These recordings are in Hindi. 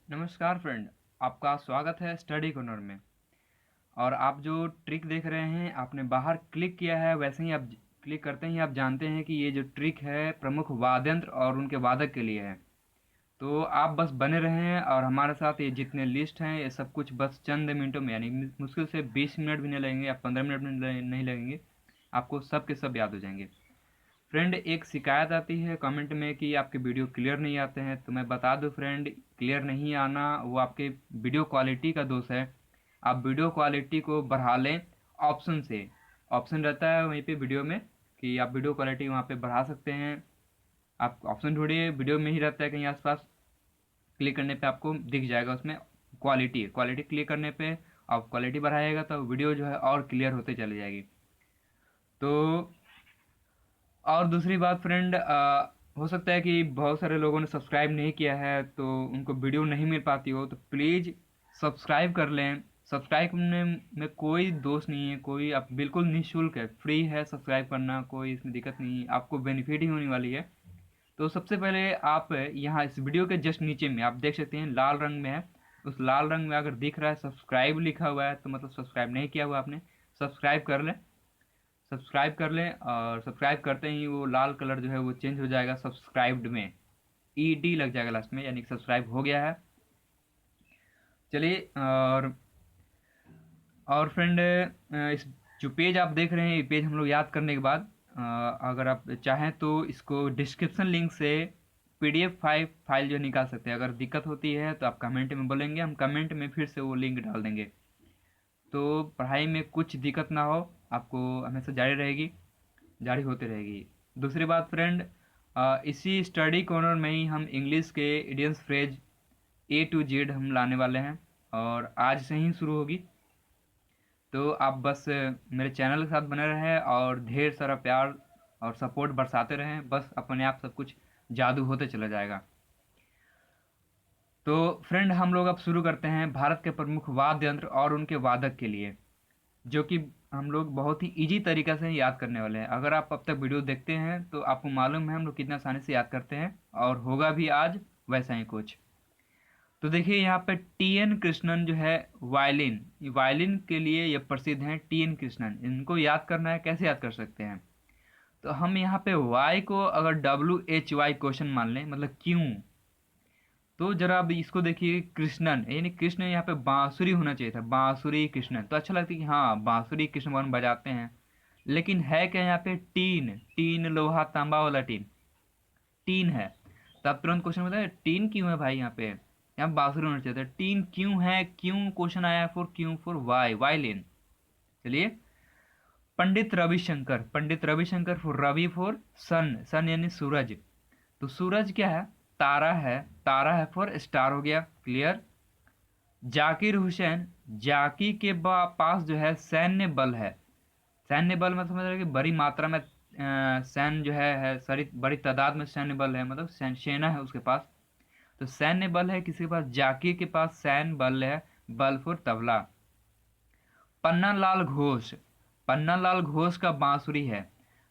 नमस्कार फ्रेंड, आपका स्वागत है स्टडी कॉर्नर में। और आप जो ट्रिक देख रहे हैं, आपने बाहर क्लिक किया है, वैसे ही आप क्लिक करते ही आप जानते हैं कि ये जो ट्रिक है प्रमुख वाद्यंत्र और उनके वादक के लिए है। तो आप बस बने रहें और हमारे साथ ये जितने लिस्ट हैं ये सब कुछ बस चंद मिनटों में, यानी मुश्किल से 20 मिनट भी नहीं लगेंगे या 15 मिनट भी नहीं लगेंगे, आपको सब के सब याद हो जाएंगे। फ्रेंड, एक शिकायत आती है कमेंट में कि आपके वीडियो क्लियर नहीं आते हैं, तो मैं बता दूं फ्रेंड, क्लियर नहीं आना वो आपके वीडियो क्वालिटी का दोष है। आप वीडियो क्वालिटी को बढ़ा लें ऑप्शन से। ऑप्शन रहता है वहीं पे वीडियो में कि आप वीडियो क्वालिटी वहाँ पे बढ़ा सकते हैं। आप ऑप्शन ढूंढिए, वीडियो में ही रहता है कहीं आसपास। क्लिक करने पे आपको दिख जाएगा, उसमें क्वालिटी क्वालिटी क्लिक करने पे आप क्वालिटी बढ़ाएगा तो वीडियो जो है और क्लियर होते चली जाएगी। तो और दूसरी बात फ्रेंड, हो सकता है कि बहुत सारे लोगों ने सब्सक्राइब नहीं किया है तो उनको वीडियो नहीं मिल पाती हो, तो प्लीज़ सब्सक्राइब कर लें। सब्सक्राइब करने में कोई दोष नहीं है, कोई आप बिल्कुल निःशुल्क है, फ्री है सब्सक्राइब करना, कोई इसमें दिक्कत नहीं है, आपको बेनिफिट ही होने वाली है। तो सबसे पहले आप यहाँ इस वीडियो के जस्ट नीचे में आप देख सकते हैं लाल रंग में है। उस लाल रंग में अगर दिख रहा है सब्सक्राइब लिखा हुआ है तो मतलब सब्सक्राइब नहीं किया हुआ आपने। सब्सक्राइब कर लें। सब्सक्राइब कर लें और सब्सक्राइब करते ही वो लाल कलर जो है वो चेंज हो जाएगा सब्सक्राइब्ड में। ईडी लग जाएगा लास्ट में, यानी कि सब्सक्राइब हो गया है। चलिए, और फ्रेंड, इस जो पेज आप देख रहे हैं ये पेज हम लोग याद करने के बाद अगर आप चाहें तो इसको डिस्क्रिप्शन लिंक से पीडीएफ फाइल जो निकाल सकते हैं। अगर दिक्कत होती है तो आप कमेंट में बोलेंगे, हम कमेंट में फिर से वो लिंक डाल देंगे। तो पढ़ाई में कुछ दिक्कत ना हो, आपको हमेशा जारी रहेगी, जारी होती रहेगी। दूसरी बात फ्रेंड, इसी स्टडी कॉर्नर में ही हम इंग्लिश के idioms phrase A to Z हम लाने वाले हैं और आज से ही शुरू होगी। तो आप बस मेरे चैनल के साथ बने रहें और ढेर सारा प्यार और सपोर्ट बरसाते रहें, बस अपने आप सब कुछ जादू होते चला जाएगा। तो फ्रेंड, हम लोग अब शुरू करते हैं भारत के प्रमुख वाद्य यंत्र और उनके वादक के लिए, जो कि हम लोग बहुत ही इजी तरीक़ा से याद करने वाले हैं। अगर आप अब तक वीडियो देखते हैं तो आपको मालूम है हम लोग कितना आसानी से याद करते हैं, और होगा भी आज वैसा ही कुछ। तो देखिए यहाँ पे टी एन कृष्णन जो है, वायलिन, वायलिन के लिए ये प्रसिद्ध हैं। टी एन कृष्णन, इनको याद करना है, कैसे याद कर सकते हैं? तो हम यहाँ पे वाई को अगर WHY क्वेश्चन मान लें, मतलब क्यों, तो जरा अब इसको देखिए, कृष्णन यानी कृष्ण, यहाँ पे बांसुरी होना चाहिए था, बांसुरी कृष्णन, तो अच्छा लगता है कि हाँ बांसुरी कृष्ण भगवान बजाते हैं। लेकिन है क्या यहाँ पे? टीन, टीन लोहा तांबा वाला टीन, टीन है। तो आप तुरंत क्वेश्चन बताए टीन क्यों है भाई, यहाँ बांसुरी होना चाहिए था, टीन क्यों है? क्यों क्वेश्चन आया, फॉर क्यों, फॉर वाई, वायलिन। चलिए, Pandit Ravishankar for Ravi, for sun, sun यानी सूरज। तो सूरज क्या है? तारा है, तारा है फॉर स्टार, हो गया क्लियर। जाकिर हुसैन, जाकी के पास जो है सैन्य बल है। सैन्य बल मतलब समझ रहे हैं कि बड़ी मात्रा में सैन्य जो है सारी बड़ी तादाद में सैन्य बल है, मतलब सेना है उसके पास। तो सैन्य बल है किसी के पास? जाकिर के पास सैन्य बल है, बल फॉर तबला। पन्नालाल घोष, पन्नालाल घोष का बांसुरी है।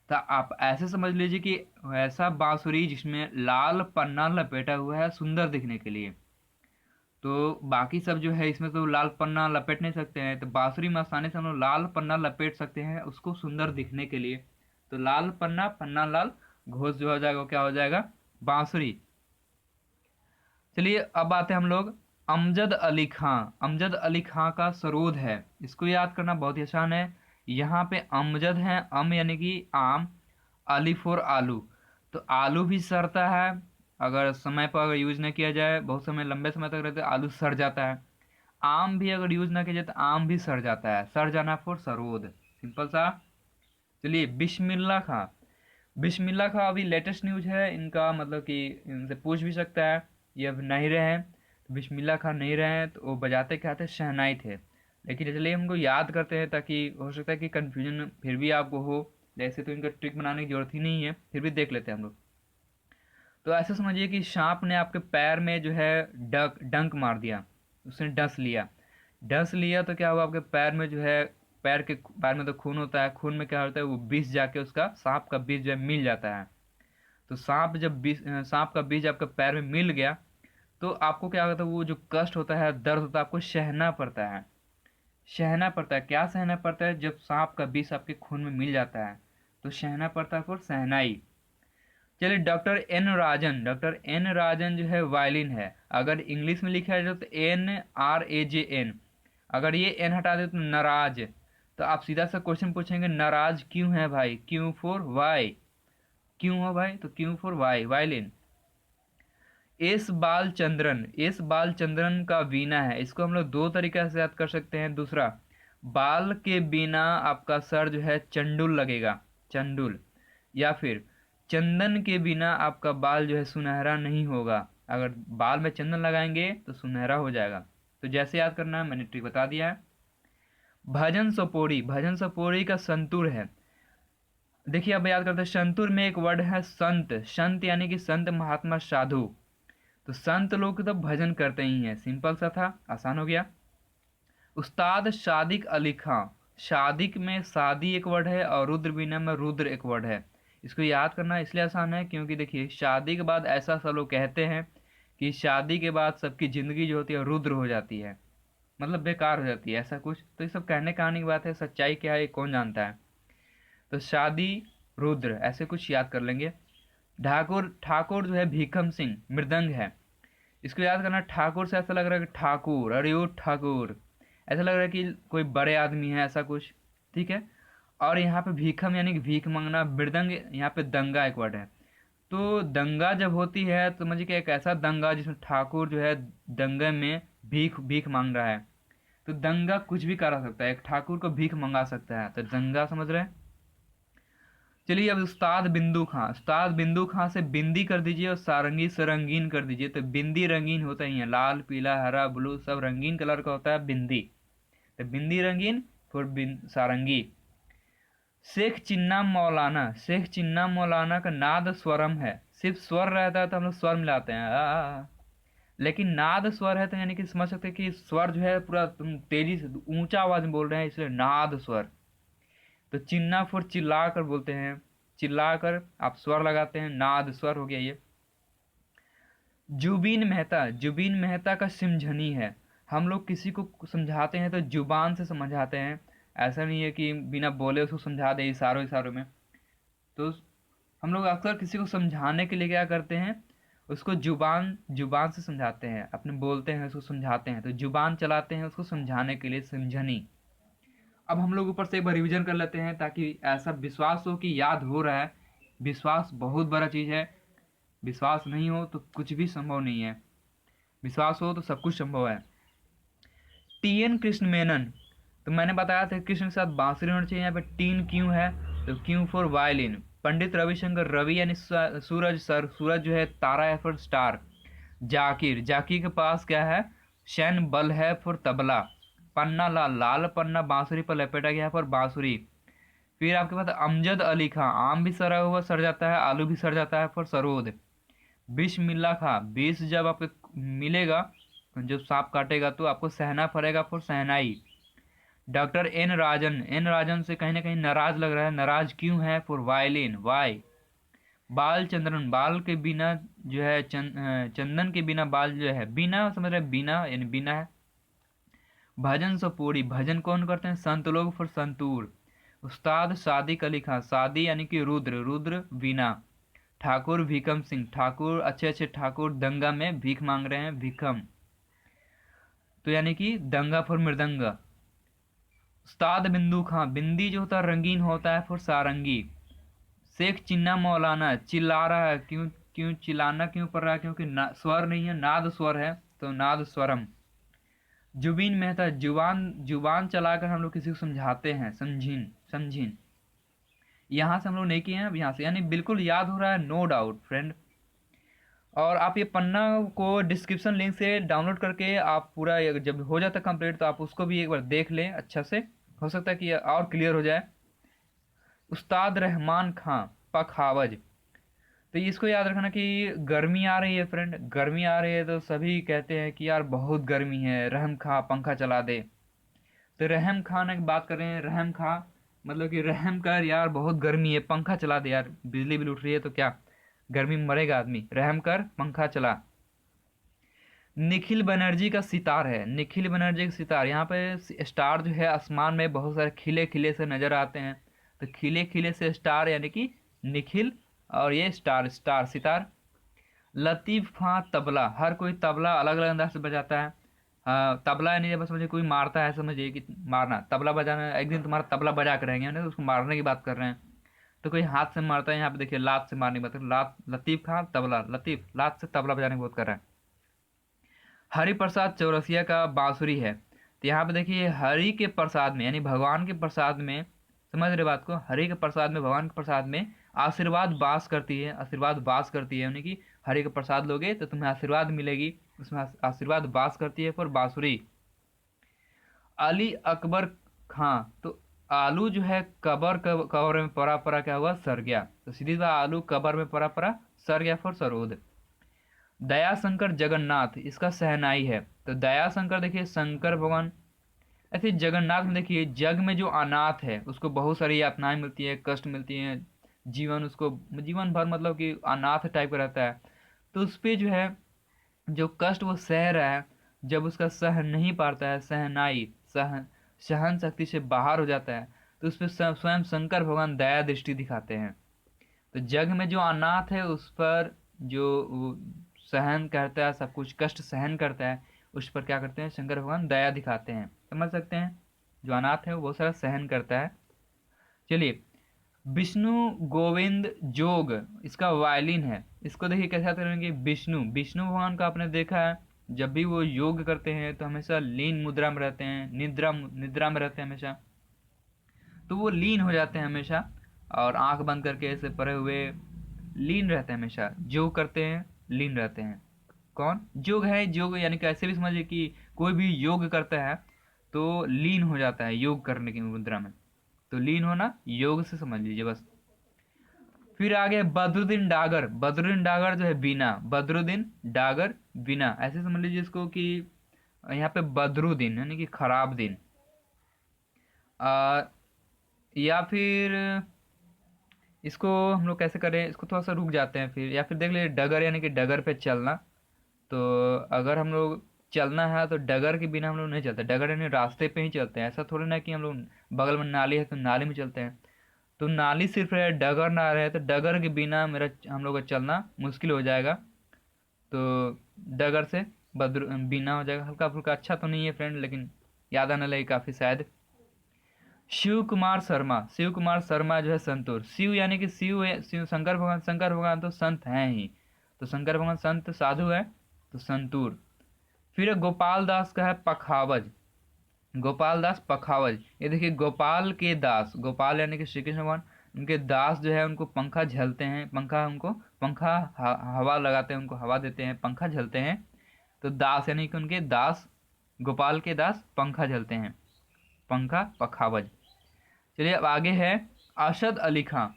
तो आप ऐसे समझ लीजिए कि ऐसा बांसुरी जिसमें लाल पन्ना लपेटा हुआ है सुंदर दिखने के लिए। तो बाकी सब जो है इसमें तो लाल पन्ना लपेट नहीं सकते हैं, तो बांसुरी में आसानी से हम लोग लाल पन्ना लपेट सकते हैं उसको सुंदर दिखने के लिए। तो लाल पन्ना, पन्ना लाल, घोष जो हो जाएगा वो क्या हो जाएगा? बांसुरी। चलिए, अब आते हैं हम लोग अमजद अली खां। अमजद अली खां का सरोद है, इसको याद करना बहुत ही आसान है। यहाँ पे अमजद है, अम यानी कि आम, अली फॉर आलू। तो आलू भी सड़ता है, अगर समय पर अगर यूज न किया जाए, बहुत समय लंबे समय तक रहते आलू सड़ जाता है। आम भी अगर यूज ना किया जाए तो आम भी सड़ जाता है, सड़ जाना फॉर सरोद, सिंपल सा। चलिए, बिस्मिल्लाह खां। बिस्मिल्लाह खां अभी लेटेस्ट न्यूज है इनका, मतलब कि इनसे पूछ भी सकता है, ये अब नहीं रहे हैं। तो बिस्मिल्लाह खां नहीं रहे हैं तो वो बजाते क्या थे? शहनाई थे। लेकिन इसलिए हमको याद करते हैं ताकि हो सकता है कि कन्फ्यूजन फिर भी आपको हो। ऐसे तो इनका ट्रिक बनाने की जरूरत ही नहीं है, फिर भी देख लेते हैं हम लोग। तो ऐसे समझिए कि सांप ने आपके पैर में जो है डंक मार दिया, उसने डस लिया। डस लिया तो क्या हुआ? आपके पैर में जो है, पैर में तो खून होता है, खून में क्या होता है? वो विष जाके उसका, सांप का विष जो है मिल जाता है। तो सांप का बीज आपके पैर में मिल गया तो आपको क्या होता है, वो जो कष्ट होता है, दर्द होता है, आपको सहना पड़ता है। सहना पड़ता है, क्या सहना पड़ता है? जब सांप का विष आपके खून में मिल जाता है तो सहना पड़ता है, फिर सहनाई। चलिए, डॉक्टर एन राजन जो है वायलिन है। अगर इंग्लिश में लिखा जाए तो NRAJN। अगर ये एन हटा दे तो नाराज। तो आप सीधा सा क्वेश्चन पूछेंगे, नाराज क्यों है भाई? क्यों फॉर वाई। क्यों हो भाई? तो क्यों for Y, violin. S Balachandran का वीणा है। इसको हम लोग दो तरीके से याद कर सकते हैं। दूसरा, बाल के बिना आपका सर जो है चंडुल लगेगा, चंडुल। या फिर चंदन के बिना आपका बाल जो है सुनहरा नहीं होगा। अगर बाल में चंदन लगाएंगे तो सुनहरा हो जाएगा। तो जैसे याद करना है मैंने ट्रिक बता दिया है। भजन सपोरी का संतूर है। देखिए, अब याद करते हैं, संतूर में एक वर्ड है संत। संत यानी कि संत, महात्मा, साधु। तो संत लोग तो भजन करते ही हैं। सिंपल सा था, आसान हो गया। उस्ताद सादिक अली खां। सादिक में सादी एक वर्ड है और रुद्र बीना में रुद्र एक वर्ड है। इसको याद करना इसलिए आसान है क्योंकि देखिए, शादी के बाद ऐसा सब लोग कहते हैं कि शादी के बाद सबकी जिंदगी जो होती है रुद्र हो जाती है, मतलब बेकार हो जाती है, ऐसा कुछ। तो ये सब कहने कहानी की बात है, सच्चाई क्या है ये कौन जानता है। तो शादी, रुद्र, ऐसे कुछ याद कर लेंगे। ठाकुर ठाकुर जो है भीखम सिंह, मृदंग है। इसको याद करना, ठाकुर से ऐसा लग रहा है कि ठाकुर, अरे ओ ठाकुर, ऐसा लग रहा है कि कोई बड़े आदमी है, ऐसा कुछ। ठीक है। और यहाँ पे भीखम यानी कि भीख मांगना, मृदंग यहाँ पे दंगा एक वर्ड है। तो दंगा जब होती है तो समझिए कि एक ऐसा दंगा जिसमें ठाकुर जो है दंगे में भीख भीख मांग रहा है। तो दंगा कुछ भी करा सकता है, एक ठाकुर को भीख मंगा सकता है, तो दंगा, समझ रहे हैं। चलिए, अब उस्ताद बिंदु खां से बिंदी कर दीजिए और सारंगी से रंगीन कर दीजिए। तो बिंदी रंगीन होता ही है, लाल पीला हरा ब्लू सब रंगीन कलर का होता है बिंदी। तो बिंदी रंगीन, फिर सारंगी। शेख चिन्ना मौलाना का नाद स्वरम है। सिर्फ स्वर रहता है तो हम लोग स्वर मिलाते हैं लेकिन नाद स्वर है तो यानी कि समझ सकते हैं कि स्वर जो है पूरा तुम तेजी से ऊंचा आवाज में बोल रहे हैं, इसलिए नाद स्वर। तो चिन्ना फुर चिल्ला कर बोलते हैं, चिल्ला कर आप स्वर लगाते हैं, नाद स्वर हो गया ये। जुबीन मेहता का सिमझनी है। हम लोग किसी को समझाते हैं तो जुबान से समझाते हैं। ऐसा नहीं है कि बिना बोले उसको समझा दे इशारों इशारों में। तो हम लोग अक्सर किसी को समझाने के लिए क्या करते हैं, उसको जुबान जुबान से समझाते हैं, अपने बोलते हैं उसको समझाते हैं, तो जुबान चलाते हैं उसको समझाने के लिए, समझनी। अब हम लोग ऊपर से एक बार रिवीजन कर लेते हैं ताकि ऐसा विश्वास हो कि याद हो रहा है। विश्वास बहुत बड़ा चीज़ है। विश्वास नहीं हो तो कुछ भी संभव नहीं है, विश्वास हो तो सब कुछ संभव है। TN कृष्ण मेनन। तो मैंने बताया था कृष्ण के साथ बांसुरी होना चाहिए। यहाँ पे टीन क्यों है? तो क्यों फॉर वायलिन। पंडित रविशंकर, रवि यानी सूरज, सर, सूरज जो है तारा है फॉर स्टार। जाकिर के पास क्या है? शैन बल है फॉर तबला। पन्ना लाल, लाल पन्ना बांसुरी पर लपेटा गया है फॉर बांसुरी। फिर आपके पास अमजद अली खां, आम भी सड़ा हुआ सड़ जाता है, आलू भी सड़ जाता है फॉर सरोद। बिस्मिल्लाह खां, विष जब आपको मिलेगा, जब सांप काटेगा तो आपको सहना पड़ेगा फॉर सहनाई। डॉक्टर एन राजन से कहीं ना कहीं नाराज लग रहा है, नाराज क्यों है? For violin, Y. बालचंद्रन, बाल के बिना जो है चंदन के बिना बाल जो है, बिना समझ रहे, बिना यानी बिना है। भजन सपूरी, भजन कौन करते हैं? संत लोग फॉर संतूर। उस्ताद सादिक अली खां, सादी यानी कि रुद्र, रुद्र वीणा। ठाकुर भीखम सिंह, ठाकुर अच्छे अच्छे ठाकुर दंगा में भीख मांग रहे हैं, भीखम। तो यानी कि दंगा फॉर मृदंग। उस्ताद बिंदु खां, बिंदी जो होता है रंगीन होता है फॉर सारंगी। शेख चिन्ना मौलाना, चिल्ला रहा है, क्यों क्यों चिल्लाना क्यों पड़ रहा है? क्योंकि स्वर नहीं है, नाद स्वर है, तो नाद स्वरम। जुबीन मेहता, जुबान जुबान चलाकर हम लोग किसी को समझाते हैं, समझीन समझीन। यहाँ से हम लोग नहीं किए हैं, अब यहाँ से, यानी बिल्कुल याद हो रहा है, नो डाउट फ्रेंड। और आप ये पन्ना को डिस्क्रिप्शन लिंक से डाउनलोड करके आप पूरा जब हो जाता है कंप्लीट तो आप उसको भी एक बार देख लें अच्छा से, हो सकता है कि और क्लियर हो जाए। उस्ताद रहमान खां, पखावज। तो इसको याद रखना कि गर्मी आ रही है फ्रेंड, गर्मी आ रही है तो सभी कहते हैं कि यार बहुत गर्मी है, रहम खा, पंखा चला दे। तो रहम खान की बात कर रहे हैं, रहम खा मतलब कि रहम कर यार, बहुत गर्मी है, पंखा चला दे यार, बिजली बिल उठ रही है तो क्या, गर्मी में मरेगा आदमी, रहम कर पंखा चला। निखिल बनर्जी का सितार है, निखिल बनर्जी का सितार। यहाँ पे स्टार जो है आसमान में बहुत सारे खिले खिले से नजर आते हैं, तो खिले खिले से स्टार यानी कि निखिल, और ये स्टार, स्टार सितार। लतीफ खां तबला, हर कोई तबला अलग अलग अंदाज से बजाता है। हाँ, तबला यानी जब समझिए कोई मारता है, समझिए कि मारना, तबला बजाना, एक दिन तुम्हारा तबला बजा के रहेंगे ना, उसको मारने की बात कर रहे हैं। तो कोई हाथ से मारता है, यहाँ पे देखिए लात से मारने की बात कर, लात, लतीफ खां तबला, लतीफ लात से तबला बजाने की बात कर रहा है। हरिप्रसाद चौरसिया का बांसुरी है। तो यहाँ पे देखिए हरि के प्रसाद में, यानी भगवान के प्रसाद में, समझ रहे बात को, हरि के प्रसाद में, भगवान के प्रसाद में आशीर्वाद वास करती है, आशीर्वाद वास करती है, यानी कि हरि का प्रसाद लोगे तो तुम्हें आशीर्वाद मिलेगी, उसमें आशीर्वाद वास करती है। पर बांसुरी। अली अकबर खां, तो आलू जो है कबर कबर में परा परा क्या हुआ, सर गया, तो सीधी बात आलू कबर में परा परा सर गया, फिर सरोद। दयाशंकर जगन्नाथ, इसका सहनाई है। तो दयाशंकर देखिए शंकर भगवान। ऐसे जगन्नाथ में देखिए जग में जो अनाथ है उसको बहुत सारी यातनाएं मिलती है, कष्ट मिलती हैं, जीवन उसको जीवन भर मतलब कि अनाथ टाइप का रहता है। तो उस पे जो है जो कष्ट वो सह रहा है, जब उसका सह नहीं पाता है, सहनाई सहन शक्ति से बाहर हो जाता है, तो उस पर स्वयं शंकर भगवान दया दृष्टि दिखाते हैं। तो जग में जो अनाथ है उस पर जो वो सहन करता है, सब कुछ कष्ट सहन करता है, उस पर क्या करते हैं, शंकर भगवान दया दिखाते हैं, समझ सकते हैं। जो अनाथ है वो बहुत सारा सहन करता है। चलिए, विष्णु गोविंद जोग, इसका वायलिन है। इसको देखिए कैसे याद करेंगे, विष्णु, विष्णु भगवान का आपने देखा है, जब भी वो योग करते हैं तो हमेशा लीन मुद्रा में रहते हैं, निद्रा निद्रा में रहते हैं हमेशा, तो वो लीन हो जाते हैं हमेशा, और आंख बंद करके ऐसे पड़े हुए लीन रहते हैं हमेशा, जो करते हैं लीन रहते हैं। कौन जोग है, जोग यानी कि ऐसे भी समझिए कि कोई भी योग करता है तो लीन हो जाता है योग करने की मुद्रा में, तो लीन होना योग से समझ लीजिए बस। फिर आगे बदरुद्दीन डागर, बदरुद्दीन डागर जो है बीना, बदरुद्दीन डागर बीना, ऐसे समझ लीजिए इसको कि यहाँ पे बदरुद्दीन यानी कि खराब दिन। आ, या फिर इसको हम लोग कैसे करें, इसको थोड़ा सा रुक जाते हैं फिर, या फिर देख लीजिए डगर यानी कि डगर पे चलना। तो अगर हम लोग चलना है तो डगर के बिना हम लोग नहीं चलते, डगर यानी रास्ते पे ही चलते हैं, ऐसा थोड़ी ना कि हम लोग बगल में नाली है तो नाली में चलते हैं। तो नाली सिर्फ रहे, डगर ना रहे, तो डगर के बिना मेरा हम लोग का चलना मुश्किल हो जाएगा। तो डगर से बद्र बिना हो जाएगा, हल्का फुल्का, अच्छा तो नहीं है फ्रेंड, लेकिन याद आने लगे काफ़ी शायद। शिव कुमार शर्मा, शिव कुमार शर्मा जो है संतूर, शिव यानी कि शिव है, शिव शंकर भगवान, शंकर भगवान तो संत हैं ही, तो शंकर भगवान संत साधु है, तो संतूर। फिर गोपाल दास का है पखावज, गोपाल दास पखावज, ये देखिए गोपाल के दास, गोपाल यानी कि श्री कृष्ण भगवान, उनके दास जो है उनको पंखा झलते हैं, पंखा उनको पंखा हवा लगाते हैं, उनको हवा देते हैं, पंखा झलते हैं, तो दास यानी कि उनके दास, गोपाल के दास पंखा झलते हैं, पंखा पखावज। चलिए अब आगे है अरशद अली खां,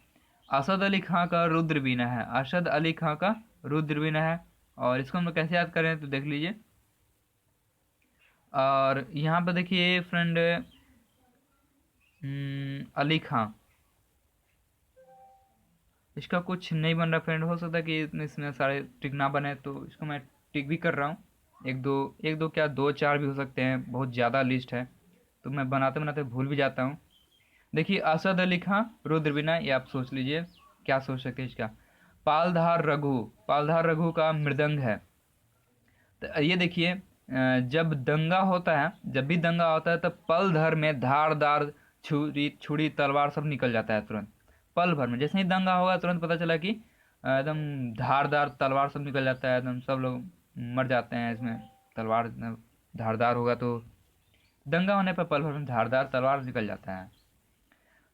असद अली खां का रुद्रवीणा है, अरशद अली खां का रुद्रवीणा है। और इसको हम लोग कैसे याद करें तो देख लीजिए, और यहाँ पे देखिए फ्रेंड अली खां, इसका कुछ नहीं बन रहा फ्रेंड, हो सकता है कि इसमें सारे टिक ना बने, तो इसको मैं टिक भी कर रहा हूँ। एक दो क्या, दो चार भी हो सकते हैं, बहुत ज़्यादा लिस्ट है, तो मैं बनाते बनाते भूल भी जाता हूँ। देखिए असद अली खां रुद्रवीणा, ये आप सोच लीजिए क्या सोच सकते हैं इसका। पालधार रघु, पालधार रघु का मृदंग है। तो ये देखिए जब दंगा होता है, जब भी दंगा होता है तब पल धर में धारदार छुरी छुरी तलवार सब निकल जाता है तुरंत, पल भर में जैसे ही दंगा होगा तुरंत पता चला कि एकदम धारदार तलवार सब निकल जाता है, एकदम सब लोग मर जाते हैं इसमें, तलवार इतना धारदार होगा तो दंगा होने पर पल भर में धारदार तलवार निकल जाता है।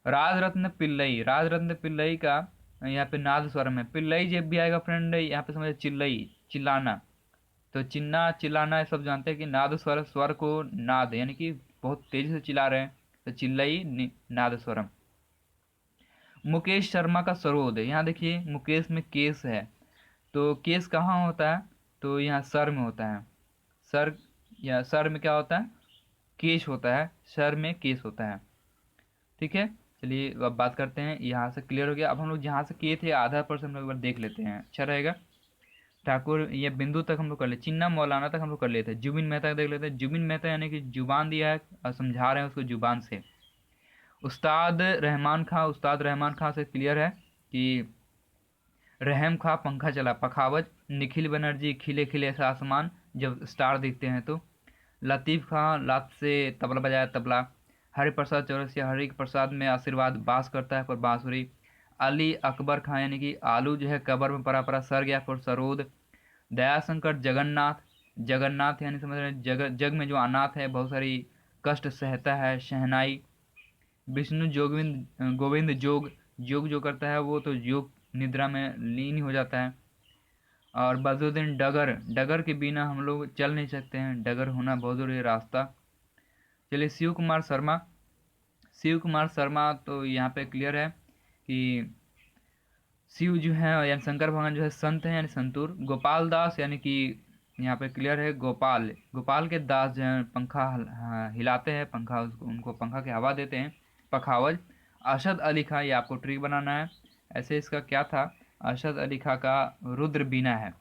राजरत्न पिल्लई, राजरत्न पिल्लई का यहाँ पे नाद स्वर में, पिल्लई जब भी आएगा फ्रेंड यहाँ पे समझे चिल्लई, चिल्लाना, तो चिन्ना चिल्लाना ये सब जानते हैं कि नाद स्वर, स्वर को नाद यानी कि बहुत तेजी से चिल्ला रहे हैं, तो चिल्लई नाद स्वरम। मुकेश शर्मा का सरोद, यहाँ देखिए मुकेश में केस है, तो केस कहाँ होता है, तो यहाँ सर में होता है, सर या सर में क्या होता है, केश होता है, सर में केस होता है। ठीक है, चलिए अब बात करते हैं, यहाँ से क्लियर हो गया। अब हम लोग जहाँ से किए थे आधा परसेंट हम लोग एक बार देख लेते हैं, अच्छा रहेगा। ठाकुर, ये बिंदु तक हम लोग कर ले, चिन्ना मौलाना तक हम लोग कर लेते हैं। जुबिन मेहता देख लेते हैं। जुबिन मेहता यानी कि जुबान दिया है और समझा रहे हैं उसको जुबान से। उस्ताद रहमान खां, उस्ताद रहमान खां से क्लियर है कि रहम खां पंखा चला। पखावज निखिल बनर्जी खिले खिले से आसमान, जब स्टार दिखते हैं तो। लतीफ़ खां लात से तबला बजाया, तबला। हरि प्रसाद चौरसिया, हरि प्रसाद में आशीर्वाद बास करता है पर बांसुरी। अली अकबर खां यानी कि आलू जो है कबर में परा परा सर गया पर सरोद। दयाशंकर जगन्नाथ, जगन्नाथ यानी समझ रहे हैं जग, जग में जो अनाथ है बहुत सारी कष्ट सहता है, शहनाई। विष्णु जोगविंद गोविंद जोग, योग जो करता है वो तो योग निद्रा में लीन हो जाता है। और बदरुद्दीन डगर, डगर के बिना हम लोग चल नहीं सकते हैं, डगर होना बहुत जरूरी है, रास्ता। चलिए शिव कुमार शर्मा, शिव कुमार शर्मा तो यहाँ पे क्लियर है कि शिव जो है यानी शंकर भगवान जो है संत हैं यानी संतूर। गोपाल दास यानी कि यहाँ पे क्लियर है गोपाल, गोपाल के दास जो है पंखा हिलाते हैं, पंखा उनको पंखा की हवा देते हैं, पखावज। अरशद अली खां, ये आपको ट्रिक बनाना है। ऐसे इसका क्या था, अरशद अली खां का रुद्र बीना है,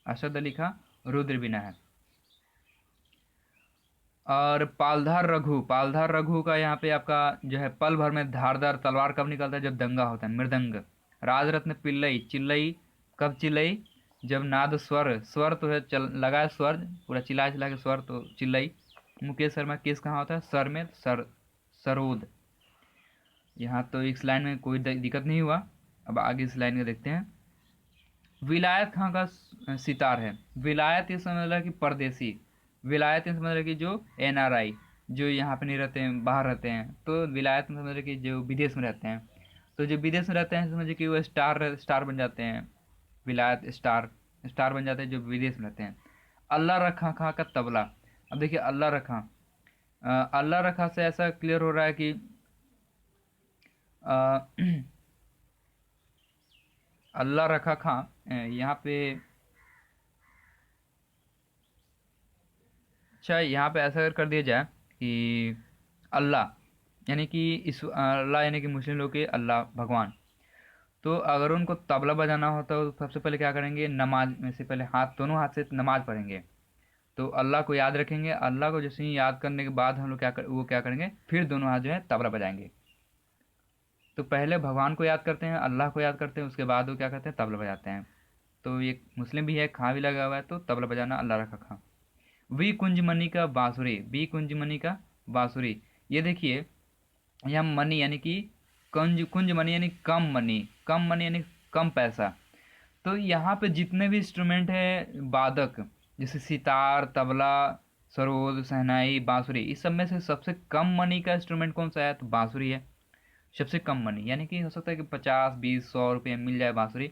अरशद अली खां रुद्र बीना है। और पालधार रघु, पालधार रघु का यहाँ पे आपका जो है पल भर में धारदार तलवार कब निकलता है, जब दंगा होता है, मृदंग। राजरत्न पिल्लई, चिल्लई कब चिल्लई, जब नाद स्वर, स्वर तो है चल लगा है स्वर, पूरा चिल्ला चिल्ला के स्वर तो चिल्लई। मुकेश शर्मा केस कहाँ होता है, सर में, सर सरोद। यहाँ तो इस लाइन में कोई दिक्कत नहीं हुआ। अब आगे इस लाइन में देखते हैं। विलायत खां का सितार है। विलायत ये समझ रहा है कि परदेसी, विलायत ये समझ रहा है कि जो एनआरआई, जो यहाँ पे नहीं रहते हैं, बाहर रहते हैं, तो विलायत में समझ रहे कि जो विदेश में रहते हैं। तो जो विदेश में रहते हैं समझिए कि वो स्टार, स्टार बन जाते हैं, विलायत स्टार, स्टार बन जाते हैं जो विदेश में रहते हैं। अल्लाह रखा खां का तबला। अब देखिए अल्लाह रखा, अल्लाह रखा से ऐसा क्लियर हो रहा है कि अल्लाह रखा खां यहाँ पे, अच्छा यहाँ पे ऐसा अगर कर दिया जाए कि अल्लाह यानी कि इस अल्लाह यानी कि मुस्लिम लोग के अल्लाह भगवान, तो अगर उनको तबला बजाना होता है तो सबसे पहले क्या करेंगे, नमाज में से पहले हाथ, दोनों हाथ से नमाज पढ़ेंगे। तो अल्लाह को याद रखेंगे, अल्लाह को जैसे ही याद करने के बाद हम लोग वो क्या करेंगे, फिर दोनों हाथ जो है तबला बजाएंगे। तो पहले भगवान को याद करते हैं, अल्लाह को याद करते हैं, उसके बाद वो क्या करते हैं, तबला बजाते हैं। तो ये मुस्लिम भी है, खां भी लगा हुआ है, तो तबला बजाना अल्लाह रखा खां। वी कुंजमणि का बांसुरी, वी कुंजमणि का बांसुरी। ये देखिए यहाँ मनी यानी कि कुंज, कुंज मनी यानी कम मनी, कम मनी यानी कम पैसा। तो यहाँ पे जितने भी इंस्ट्रूमेंट है वादक, जैसे सितार, तबला, सरोद, शहनाई, बांसुरी, इस सब में से सबसे कम मनी का इंस्ट्रूमेंट कौन सा है, तो बांसुरी है। सबसे कम मनी यानी कि हो सकता है कि 50, 20, 100 रुपये मिल जाए बांसुरी,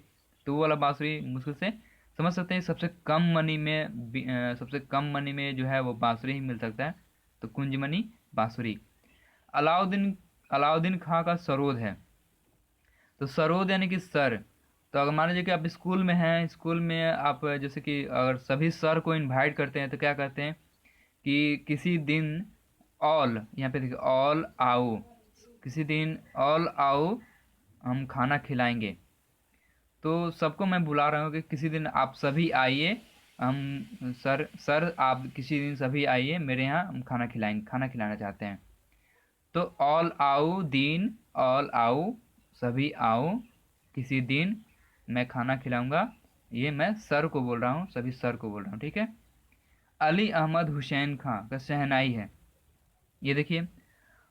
तो वो वाला बांसुरी मुश्किल से समझ सकते हैं। सबसे कम मनी में सबसे कम मनी में जो है वो बांसुरी ही मिल सकता है, तो कुंजमनी बांसुरी। अलाउद्दीन, अलाउद्दीन खां का सरोद है। तो सरोद यानी कि सर। तो अगर मान लीजिए कि आप स्कूल में हैं, स्कूल में आप जैसे कि अगर सभी सर को इनवाइट करते हैं तो क्या कहते हैं कि किसी दिन ऑल, यहाँ पे देखिए ऑल आओ, किसी दिन ऑल आओ हम खाना खिलाएंगे। तो सबको मैं बुला रहा हूँ कि किसी दिन आप सभी आइए, हम सर, सर आप किसी दिन सभी आइए मेरे यहाँ, हम खाना खिलाएंगे, खाना खिलाना चाहते हैं। तो ऑल आओ दिन, ऑल आओ सभी आओ, किसी दिन मैं खाना खिलाऊंगा, ये मैं सर को बोल रहा हूँ, सभी सर को बोल रहा हूँ, ठीक है। अली अहमद हुसैन खां का शहनाई है। ये देखिए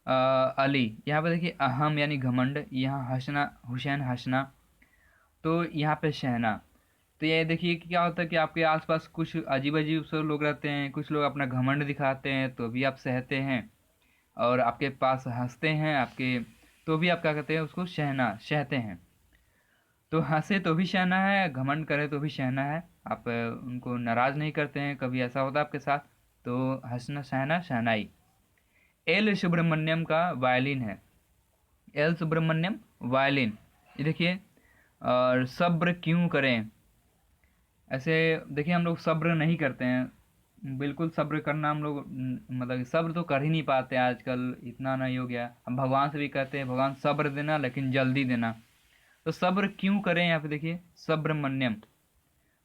अली, यहाँ पे देखिए अहम यानी घमंड, यहाँ हंसना, हुसैन हंसना, तो यहाँ पे शहना। तो ये देखिए कि क्या होता है कि आपके आसपास कुछ अजीब अजीब से लोग रहते हैं, कुछ लोग अपना घमंड दिखाते हैं तो भी आप सहते हैं, और आपके पास हंसते हैं आपके, तो भी आप क्या कहते हैं, उसको सहना, सहते हैं। तो हंसे तो भी सहना है, घमंड करे तो भी सहना है। आप उनको नाराज नहीं करते हैं, कभी ऐसा होता है आपके साथ, तो हंसना, सहना, शहनाई। एल सुब्रमण्यम का वायलिन है, एल सुब्रमण्यम वायलिन। ये देखिए, और सब्र क्यों करें, ऐसे देखिए हम लोग सब्र नहीं करते हैं, बिल्कुल सब्र करना हम लोग मतलब सब्र तो कर ही नहीं पाते आजकल, इतना नहीं हो गया। हम भगवान से भी कहते हैं भगवान सब्र देना लेकिन जल्दी देना। तो सब्र क्यों करें, यहाँ पे देखिए सब्रमण्यम,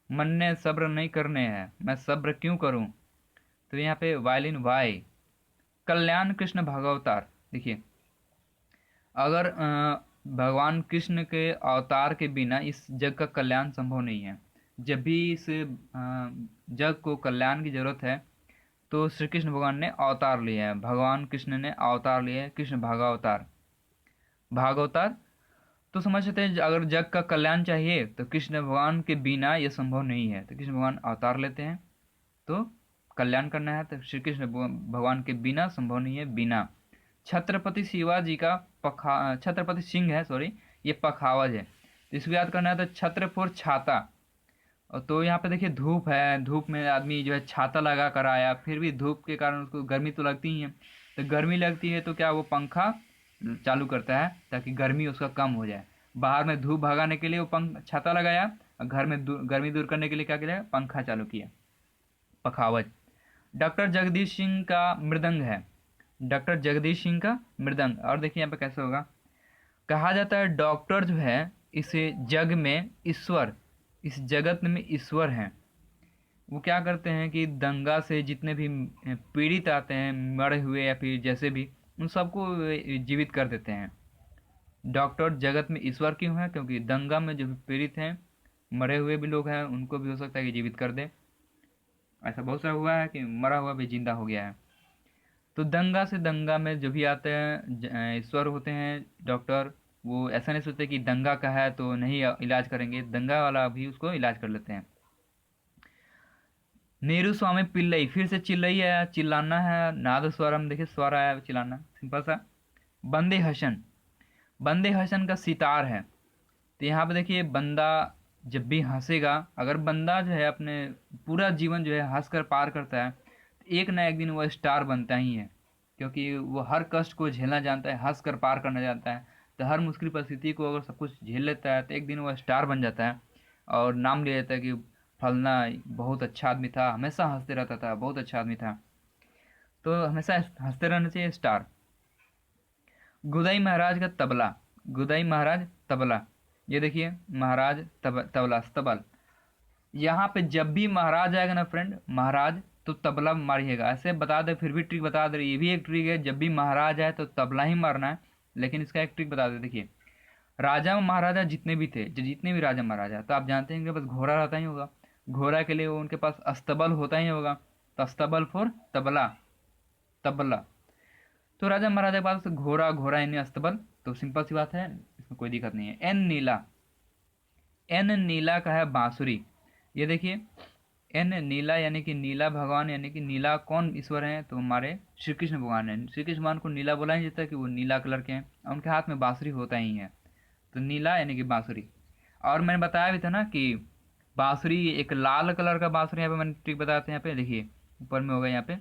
मन ने सब्र नहीं करने हैं, मैं सब्र क्यों करूं। तो यहाँ पे वायलिन वाई। कल्याण कृष्ण भागवतार। देखिए, अगर भगवान कृष्ण के अवतार के बिना इस जग का कल्याण संभव नहीं है। जब भी इस जग को कल्याण की जरूरत है तो श्री कृष्ण भगवान ने अवतार लिया है, भगवान कृष्ण ने अवतार लिया है, कृष्ण भागवतार। भागवतार तो समझ सकते हैं, अगर जग का कल्याण चाहिए तो कृष्ण भगवान के बिना यह संभव नहीं है, तो कृष्ण भगवान अवतार लेते हैं। तो कल्याण करना है तो श्री कृष्ण भगवान के बिना संभव नहीं है, बिना। छत्रपति शिवाजी का छत्रपति सिंह है, सॉरी, ये पखावज है। तो इसको याद करना है तो छत्र फॉर छाता। और तो यहाँ पे देखिए धूप है, धूप में आदमी जो है छाता लगा कर आया, फिर भी धूप के कारण उसको गर्मी तो लगती ही है। तो गर्मी लगती है तो क्या वो पंखा चालू करता है ताकि गर्मी उसका कम हो जाए। बाहर में धूप भगाने के लिए वो छाता लगाया, और घर में गर्मी दूर करने के लिए क्या किया, पंखा चालू किया। पखावज। डॉक्टर जगदीश सिंह का मृदंग है, डॉक्टर जगदीश सिंह का मृदंग। और देखिए यहाँ पे कैसे होगा, कहा जाता है डॉक्टर जो है इस जग में ईश्वर, इस जगत में ईश्वर हैं। वो क्या करते हैं कि दंगा से जितने भी पीड़ित आते हैं, मरे हुए या फिर जैसे भी, उन सबको जीवित कर देते हैं। डॉक्टर जगत में ईश्वर क्यों है, क्योंकि दंगा में जो भी पीड़ित हैं, मरे हुए भी लोग हैं, उनको भी हो सकता है कि जीवित कर दे। ऐसा बहुत सारा हुआ है कि मरा हुआ भी जिंदा हो गया है। तो दंगा से दंगा में जो भी आते हैं ईश्वर होते हैं डॉक्टर। वो ऐसा नहीं सोचते कि दंगा का है तो नहीं इलाज करेंगे, दंगा वाला भी उसको इलाज कर लेते हैं। नेहरू स्वामी पिल्लई, फिर से चिल्लई है, चिल्लाना है, नाद स्वरम, देखिए स्वर आया, चिल्लाना, सिंपल सा। बंदे हसन, बंदे हसन का सितार है। तो यहाँ पे देखिए बंदा जब भी हंसेगा, अगर बंदा जो है अपने पूरा जीवन जो है हंस कर पार करता है, तो एक ना एक दिन वो स्टार बनता ही है, क्योंकि वो हर कष्ट को झेलना जानता है, हंस कर पार करना जानता है। तो हर मुश्किल परिस्थिति को अगर सब कुछ झेल लेता है तो एक दिन वो स्टार बन जाता है, और नाम ले लेता है कि फलना बहुत अच्छा आदमी था, हमेशा हंसते रहता था, बहुत अच्छा आदमी था। तो हमेशा हंसते रहना चाहिए, स्टार। गुदाई महाराज का तबला, गुदाई महाराज तबला। ये देखिए महाराज तबला, स्तबल। यहाँ पे जब भी महाराज आएगा ना फ्रेंड, महाराज, तो तबला मारिएगा। ऐसे बता दे, फिर भी ट्रिक बता दे, ये भी एक ट्रिक है, जब भी महाराज आए तो तबला ही मारना है। लेकिन इसका एक ट्रिक बता दे, देखिए राजा महाराजा जितने भी थे, जो जितने भी राजा महाराजा, तो आप जानते हैं कि बस घोड़ा रहता ही होगा, घोड़ा के लिए वो उनके पास अस्तबल होता ही होगा। तो अस्तबल फॉर तबला, तबला। तो राजा महाराजा के पास घोड़ा, घोड़ा यानी अस्तबल, तो सिंपल सी बात है, इसमें कोई दिक्कत नहीं है। एन नीला, एन नीला का है बांसुरी। ये देखिए एन नीला यानी कि नीला भगवान, यानी कि नीला कौन ईश्वर है, तो हमारे श्री कृष्ण भगवान है। श्री कृष्ण भगवान को नीला बोला नहीं जाता कि वो नीला कलर के हैं, उनके हाथ में बांसुरी होता ही है, तो नीला यानी कि बांसुरी। और मैंने बताया भी था ना कि बांसुरी एक लाल कलर का बांसुरी, यहाँ पे मैंने ट्रिक बताया था, यहाँ पे देखिए ऊपर में होगा, यहाँ पे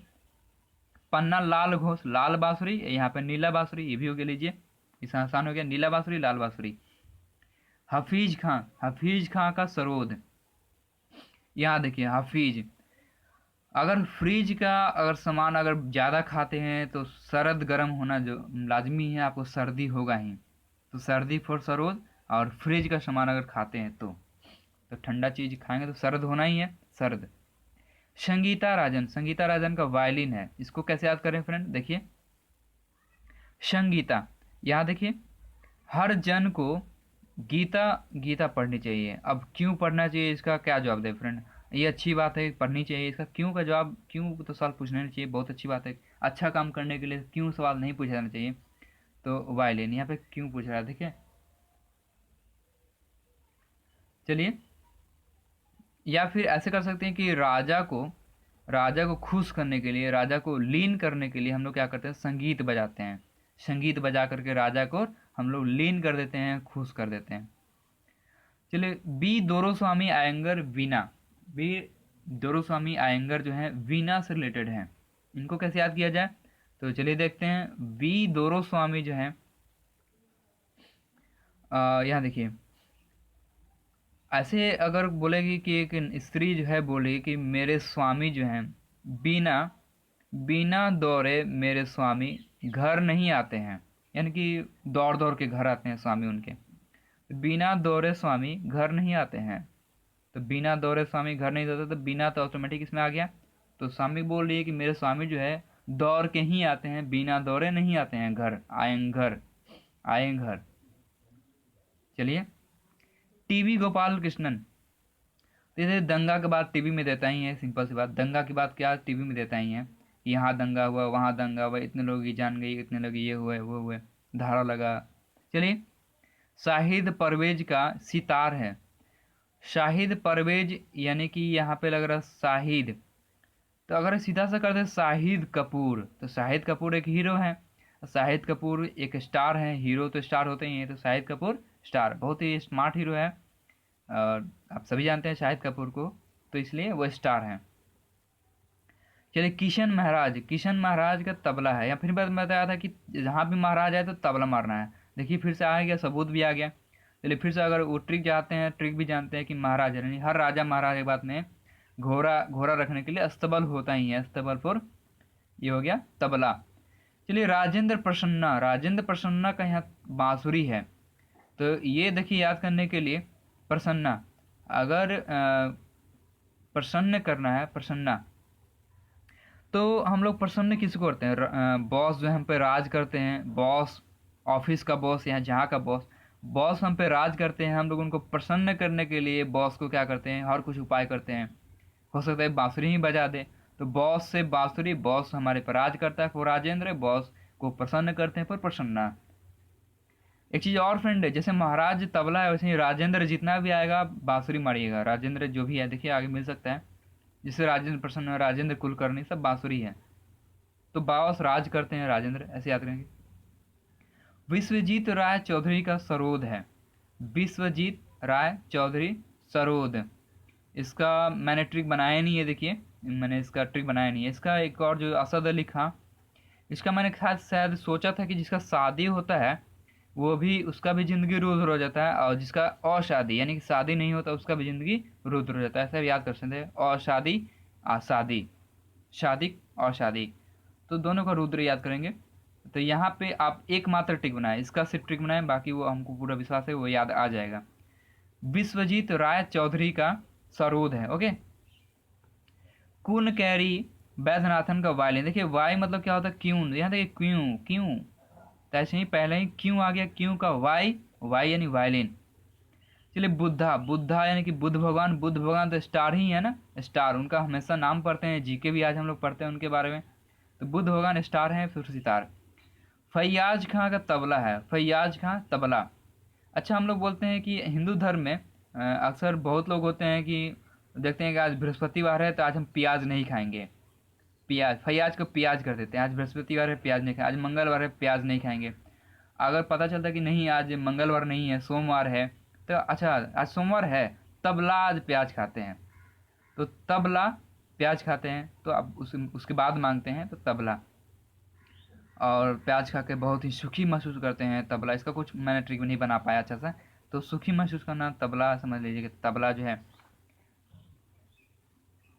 पन्ना लाल घोष, लाल बांसुरी, यहाँ पे नीला बांसुरी, ये भी हो गया, लीजिए इस आसान हो गया, नीला बांसुरी लाल बांसुरी। हफीज खां, हफीज खां का सरोद। यहाँ देखिए हफीज, अगर फ्रिज का अगर सामान अगर ज़्यादा खाते हैं तो सर्द गर्म होना जो लाजमी है, आपको सर्दी होगा ही। तो सर्दी फॉर सरोद। और फ्रिज का सामान अगर खाते हैं तो ठंडा चीज़ खाएंगे तो सर्द होना ही है, सर्द। संगीता राजन, संगीता राजन का वायलिन है। इसको कैसे याद करें फ्रेंड, देखिए संगीता, यहाँ देखिए हर जन को गीता, गीता पढ़नी चाहिए। अब क्यों पढ़ना चाहिए, इसका क्या जवाब दे फ्रेंड। ये अच्छी बात है, पढ़नी चाहिए, इसका क्यों का जवाब, क्यों तो सवाल पूछना नहीं चाहिए, बहुत अच्छी बात है। अच्छा काम करने के लिए क्यों सवाल नहीं पूछा जाना चाहिए। तो वायलिन यहाँ पे क्यों पूछ रहा है, देखिए चलिए। या फिर ऐसे कर सकते हैं कि राजा को खुश करने के लिए, राजा को लीन करने के लिए हम लोग क्या करते हैं, संगीत बजाते हैं। संगीत बजा करके राजा को हम लोग लीन कर देते हैं, खुश कर देते हैं। चलिए, बी दोरोस्वामी आयंगर वीणा, बी दोरोस्वामी आयंगर जो है वीणा से रिलेटेड है। इनको कैसे याद किया जाए, तो चलिए देखते हैं। बी दोरोस्वामी जो है, यहाँ देखिए, ऐसे अगर बोलेगी कि एक स्त्री जो है बोलेगी कि मेरे स्वामी जो हैं बिना बिना दौड़े मेरे स्वामी घर नहीं आते हैं, यानी कि दौड़ दौड़ के घर आते हैं स्वामी उनके, बिना दौड़े स्वामी घर नहीं आते हैं। तो बिना दौड़े स्वामी घर नहीं जाते, तो बिना तो ऑटोमेटिक इसमें आ गया। तो स्वामी बोल रही है कि मेरे स्वामी जो है दौड़ के ही आते हैं, बिना दौड़े नहीं आते हैं घर, आएंगे घर, आएंगे घर। चलिए, टीवी गोपाल कृष्णन, तो जैसे दंगा के बाद टीवी में देता ही है, सिंपल सी बात, दंगा के बाद क्या टीवी में देता ही है, यहाँ दंगा हुआ, वहाँ दंगा हुआ, इतने लोग की जान गई, इतने लोग ये हुए वो हुए, धारा लगा। चलिए, शाहिद परवेज का सितार है। शाहिद परवेज यानी कि यहाँ पे लग रहा है शाहिद, तो अगर सीधा सा कर दे शाहिद कपूर, तो शाहिद कपूर एक हीरो है, शाहिद कपूर एक स्टार है, हीरो तो स्टार होते ही हैं, तो शाहिद कपूर स्टार, बहुत ही स्मार्ट हीरो है, और आप सभी जानते हैं शाहिद कपूर को, तो इसलिए वो स्टार हैं। चलिए, किशन महाराज, किशन महाराज का तबला है, या फिर मैं बताया था कि जहाँ भी महाराज आए तो तबला मारना है। देखिए फिर से आ गया, सबूत भी आ गया। चलिए फिर से अगर वो ट्रिक जानते हैं, ट्रिक भी जानते हैं कि महाराज यानी हर राजा महाराज के बाद में घोड़ा घोड़ा रखने के लिए अस्तबल होता ही है, अस्तबल फॉर, ये हो गया तबला। चलिए, राजेंद्र प्रसन्ना, राजेंद्र प्रसन्ना का यहाँ बांसुरी है, तो ये देखिए याद करने के लिए, प्रसन्ना, अगर प्रसन्न करना है, प्रसन्ना, तो हम लोग प्रसन्न किसको करते हैं, बॉस जो हम पे राज करते हैं, बॉस, ऑफिस का बॉस, यहाँ जहाँ का बॉस, बॉस हम पे राज करते हैं, हम लोग उनको प्रसन्न करने के लिए बॉस को क्या करते हैं, हर कुछ उपाय करते हैं। हो सकता है बांसुरी ही बजा दे, तो बॉस से बांसुरी, बॉस हमारे पर राज करता है फिर राजेंद्र, बॉस को प्रसन्न करते हैं पर प्रसन्ना। एक चीज़ और फ्रेंड है, जैसे महाराज तबला है वैसे ही राजेंद्र जितना भी आएगा बांसुरी मारिएगा, राजेंद्र जो भी है देखिए आगे मिल सकता है, जिससे राजेंद्र प्रसन्न, राजेंद्र कुलकर्णी सब बांसुरी है, तो बॉस राज करते हैं राजेंद्र, ऐसे याद करेंगे। विश्वजीत राय चौधरी का सरोद है, विश्वजीत राय चौधरी सरोद, इसका मैंने ट्रिक बनाया नहीं है, देखिए मैंने इसका ट्रिक बनाया नहीं है। इसका एक और जो असद अली खां, इसका मैंने शायद सोचा था कि जिसका शादी होता है वो भी, उसका भी ज़िंदगी रुद्र हो जाता है, और जिसका अशादी यानी कि शादी नहीं होता उसका भी ज़िंदगी रुद्र हो जाता है, ऐसा याद कर सकते हैं, अशादी आशादी, शादी और शादी, तो दोनों का रुद्र याद करेंगे। तो यहाँ पे आप एकमात्र ट्रिक बनाए, इसका सिर्फ ट्रिक बनाए, बाकी वो हमको पूरा विश्वास है वो याद आ जाएगा। विश्वजीत राय चौधरी का सरोद है, ओके। कुन कैरी वैद्यनाथन का वायलिन, देखिए वाई मतलब क्या होता है, क्यों, यहाँ देखिए क्यों, क्यों, तो ऐसे ही पहले ही क्यों आ गया, क्यों का वाई, वाई यानी वायलिन। चलिए, बुद्धा, बुद्धा यानी कि बुद्ध भगवान, बुद्ध भगवान तो स्टार ही है ना, स्टार, उनका हमेशा नाम पढ़ते हैं, जीके भी आज हम लोग पढ़ते हैं उनके बारे में, तो बुद्ध भगवान स्टार हैं, फिर सितार। फैयाज खां का तबला है, फैयाज खां तबला। अच्छा, हम लोग बोलते हैं कि हिंदू धर्म में अक्सर बहुत लोग होते हैं कि देखते हैं कि आज बृहस्पतिवार है तो आज हम प्याज नहीं खाएंगे, प्याज, फैयाज को प्याज कर देते हैं, आज बृहस्पतिवार है प्याज नहीं खाए, आज मंगलवार है प्याज नहीं खाएंगे। अगर पता चलता कि नहीं आज मंगलवार नहीं है सोमवार है, तो अच्छा आज सोमवार है, तबला आज प्याज खाते हैं, तो तबला प्याज खाते हैं, तो अब उसके बाद मांगते हैं तो तबला, और प्याज खा के बहुत ही सुखी महसूस करते हैं, तबला। इसका कुछ मैंने ट्रिक नहीं बना पाया अच्छा सा, तो सुखी महसूस करना तबला समझ लीजिए कि तबला जो है,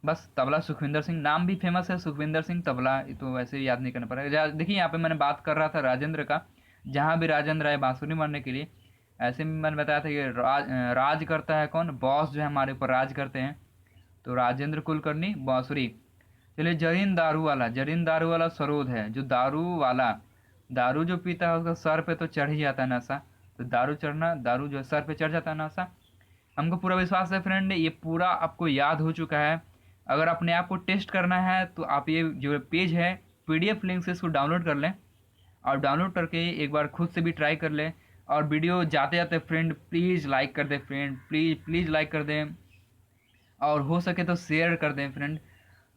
बस तबला, सुखविंदर सिंह नाम भी फेमस है, सुखविंदर सिंह तबला, ये तो वैसे याद नहीं करना पड़ेगा। देखिए यहाँ पे मैंने बात कर रहा था राजेंद्र का, जहाँ भी राजेंद्र आए बांसुरी मारने के लिए, ऐसे में मैंने बताया था कि राज करता है कौन, बॉस जो है हमारे ऊपर राज करते हैं, तो राजेंद्र कुलकर्णी बांसुरी। चलिए, जरीन दारू वाला, जरीन दारू वाला सरोद है, जो दारू वाला, दारू जो पीता है उसका सर पे तो चढ़ ही जाता है नशा, तो दारू चढ़ना, दारू जो सर पे चढ़ जाता है नशा। हमको पूरा विश्वास है फ्रेंड, ये पूरा आपको याद हो चुका है। अगर अपने आप को टेस्ट करना है तो आप ये जो पेज है PDF लिंक से इसको डाउनलोड कर लें, और डाउनलोड करके एक बार खुद से भी ट्राई कर लें। और वीडियो जाते जाते फ्रेंड प्लीज़ लाइक कर दें, फ्रेंड प्लीज़ प्लीज़ लाइक कर दें, और हो सके तो शेयर कर दें फ्रेंड।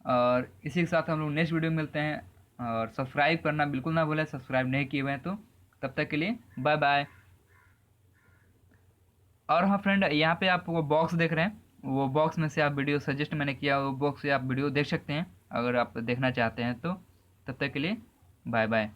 और इसी के साथ हम लोग नेक्स्ट वीडियो में मिलते हैं, और सब्सक्राइब करना बिल्कुल ना भूलें, सब्सक्राइब नहीं किए हुए हैं तो। तब तक के लिए बाय बाय। और हाँ फ्रेंड, यहाँ पे आप वो बॉक्स देख रहे हैं, वो बॉक्स में से आप वीडियो सजेस्ट मैंने किया, वो बॉक्स से आप वीडियो देख सकते हैं अगर आप देखना चाहते हैं तो। तब तक के लिए बाय बाय।